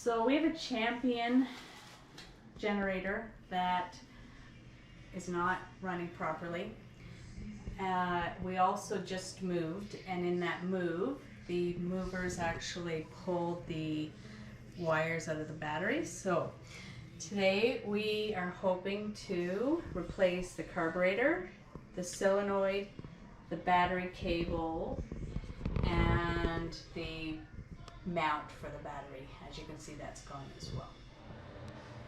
So we have a Champion generator that is not running properly. We also just moved, and in that move, the movers actually pulled the wires out of the batteries. So today we are hoping to replace the carburetor, the solenoid, the battery cable, and the mount for the battery. As you can see, that's gone as well.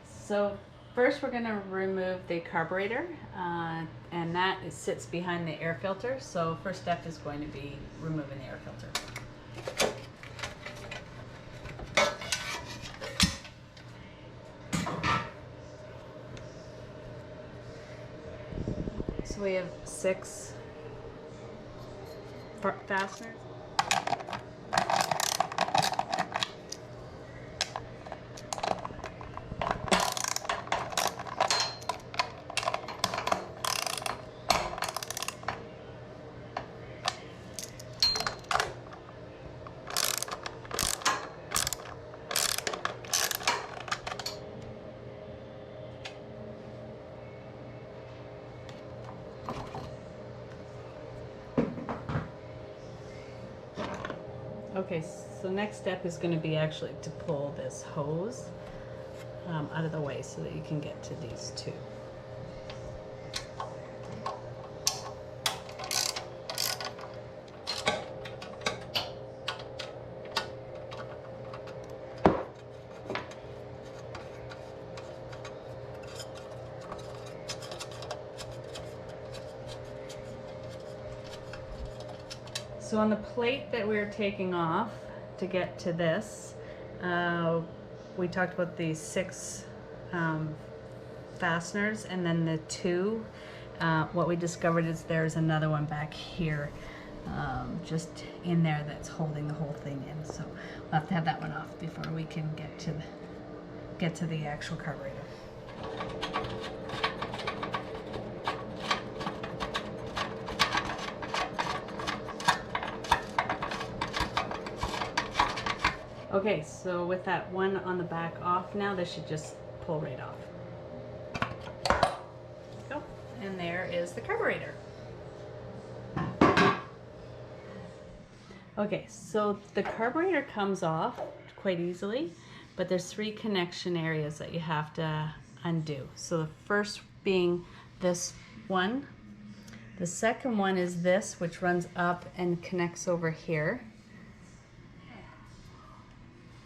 So first we're going to remove the carburetor, and that sits behind the air filter. So first step is going to be removing the air filter. So we have 6 fasteners. Okay, so next step is going to be actually to pull this hose out of the way so that you can get to these 2. So on the plate that we're taking off to get to this, we talked about these 6 fasteners, and then the 2. What we discovered is there's another one back here, just in there, that's holding the whole thing in. So we'll have to have that one off before we can get to the actual carburetor. Okay, so with that one on the back off now, this should just pull right off. There we go. And there is the carburetor. Okay, so the carburetor comes off quite easily, but there's 3 connection areas that you have to undo. So the first being this one. The second one is this, which runs up and connects over here.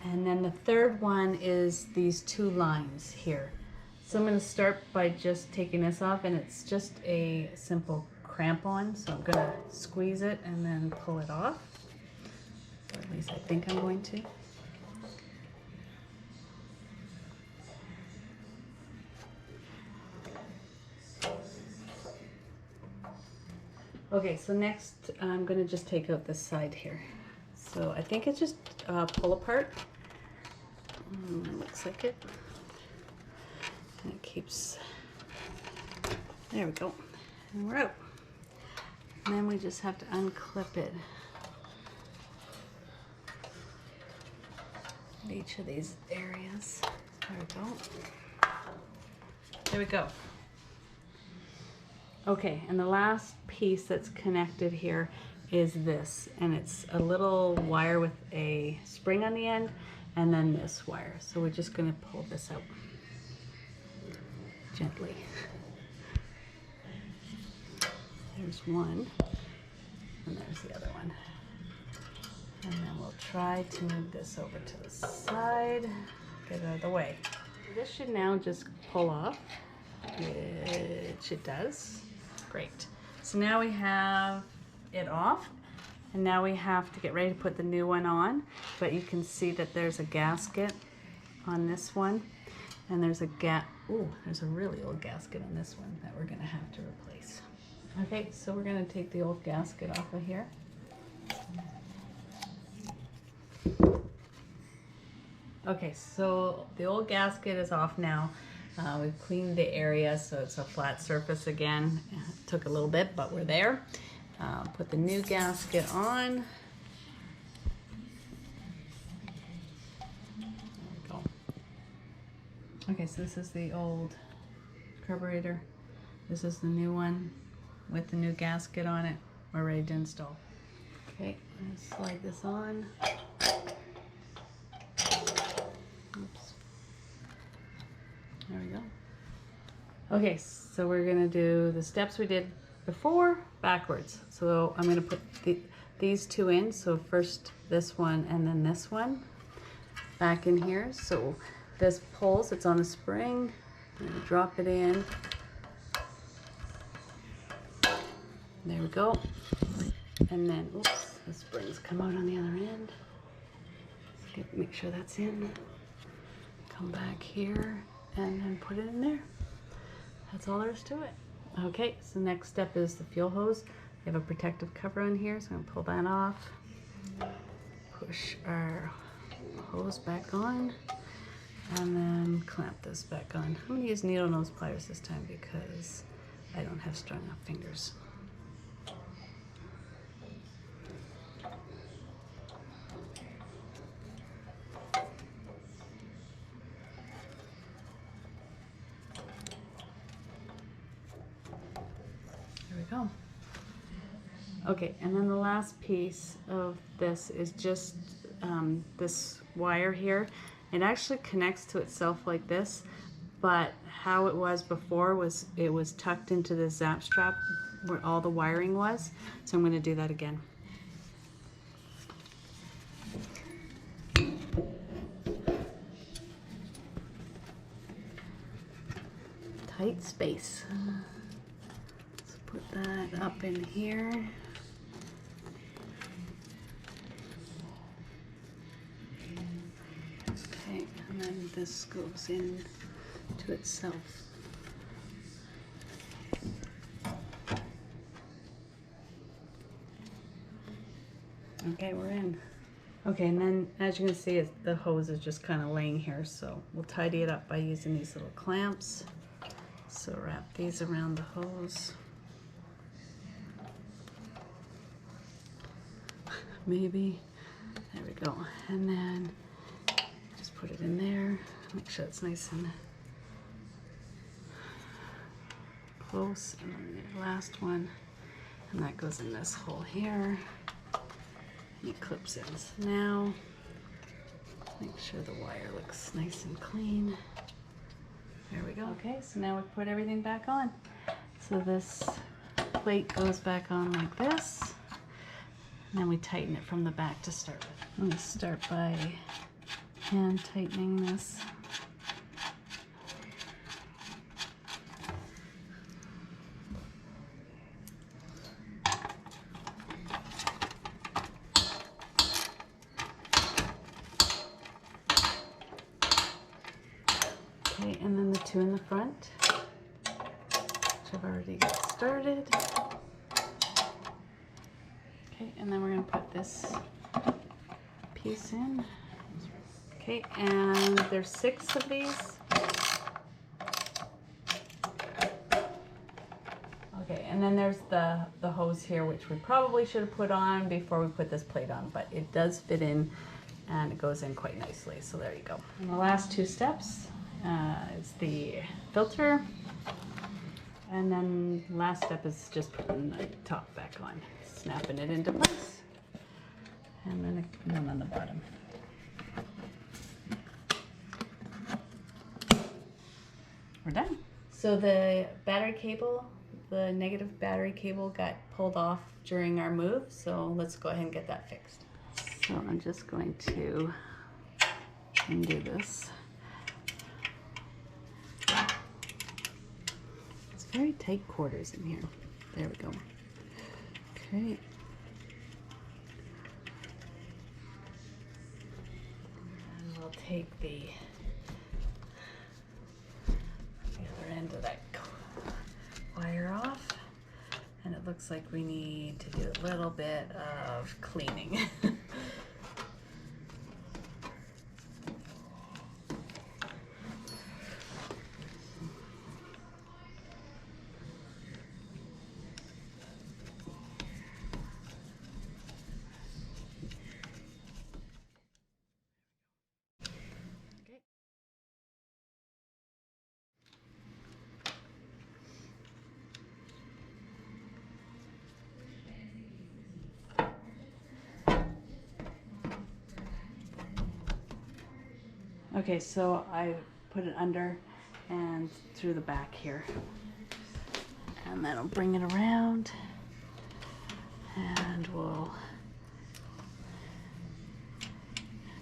And then the third one is these 2 lines here. So I'm going to start by just taking this off, and it's just a simple cramp-on. So I'm going to squeeze it and then pull it off. Or at least I think I'm going to. Okay, so next I'm going to just take out this side here. So I think it's just pull apart. Looks like it. And it keeps, there we go. And we're out. And then we just have to unclip it at each of these areas. There we go. There we go. Okay, and the last piece that's connected here is this, and it's a little wire with a spring on the end, and then this wire. So we're just going to pull this out gently. There's one, and there's the other one. And then we'll try to move this over to the side, get it out of the way. This should now just pull off, which it does. Great. So now we have it off, and now we have to get ready to put the new one on. But you can see that there's a gasket on this one, and there's a there's a really old gasket on this one that we're going to have to replace. Okay, so we're going to take the old gasket off of here. Okay, so the old gasket is off now. We've cleaned the area so it's a flat surface again. It took a little bit, but we're there. Put the new gasket on. There we go. Okay, so this is the old carburetor. This is the new one with the new gasket on it. We're ready to install. Okay, I'm gonna slide this on. Oops. There we go. Okay, so we're gonna do the steps we did before backwards. So I'm gonna put these two in. So first this one and then this one back in here. So this pulls, it's on a spring. I'm gonna drop it in. There we go. And then, oops, the springs come out on the other end. Make sure that's in. Come back here and then put it in there. That's all there is to it. Okay, so next step is the fuel hose. We have a protective cover on here, so I'm gonna pull that off. Push our hose back on and then clamp this back on. I'm gonna use needle nose pliers this time because I don't have strong enough fingers. There we go. Okay, and then the last piece of this is just this wire here. It actually connects to itself like this, but how it was before was it was tucked into the zap strap where all the wiring was. So I'm going to do that again. Tight space. Let's put that up in here. Okay, and then this goes in to itself. Okay, we're in. Okay, and then as you can see, the hose is just kind of laying here, so we'll tidy it up by using these little clamps. So wrap these around the hose. Maybe. There we go. And then just put it in there. Make sure it's nice and close. And then the last one. And that goes in this hole here. And it clips in. So now, make sure the wire looks nice and clean. There we go. Okay, so now we put everything back on. So this plate goes back on like this. And then we tighten it from the back to start with. I'm going to start by hand tightening this. Okay, and then the two in the front, which I've already got started. Okay, and then we're going to put this piece in. Okay, and there's 6 of these. Okay, and then there's the hose here, which we probably should have put on before we put this plate on, but it does fit in and it goes in quite nicely, so there you go. And the last 2 steps is the filter, and then last step is just putting the top back on, snapping it into place, and then one on the bottom. We're done. So the battery cable, the negative battery cable got pulled off during our move, so let's go ahead and get that fixed. So I'm just going to undo this. It's very tight quarters in here. There we go. Okay. And we'll take the other end of that wire off. And it looks like we need to do a little bit of cleaning. Okay, so I put it under and through the back here. And then I'll bring it around and we'll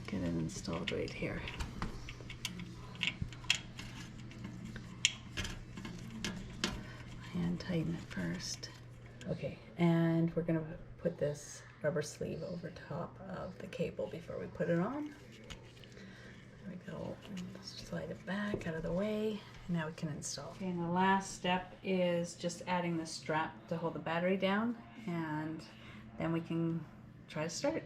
get it installed right here. And tighten it first. Okay, and we're gonna put this rubber sleeve over top of the cable before we put it on. There we go. Slide it back out of the way, and now we can install. Okay, and the last step is just adding the strap to hold the battery down, and then we can try to start.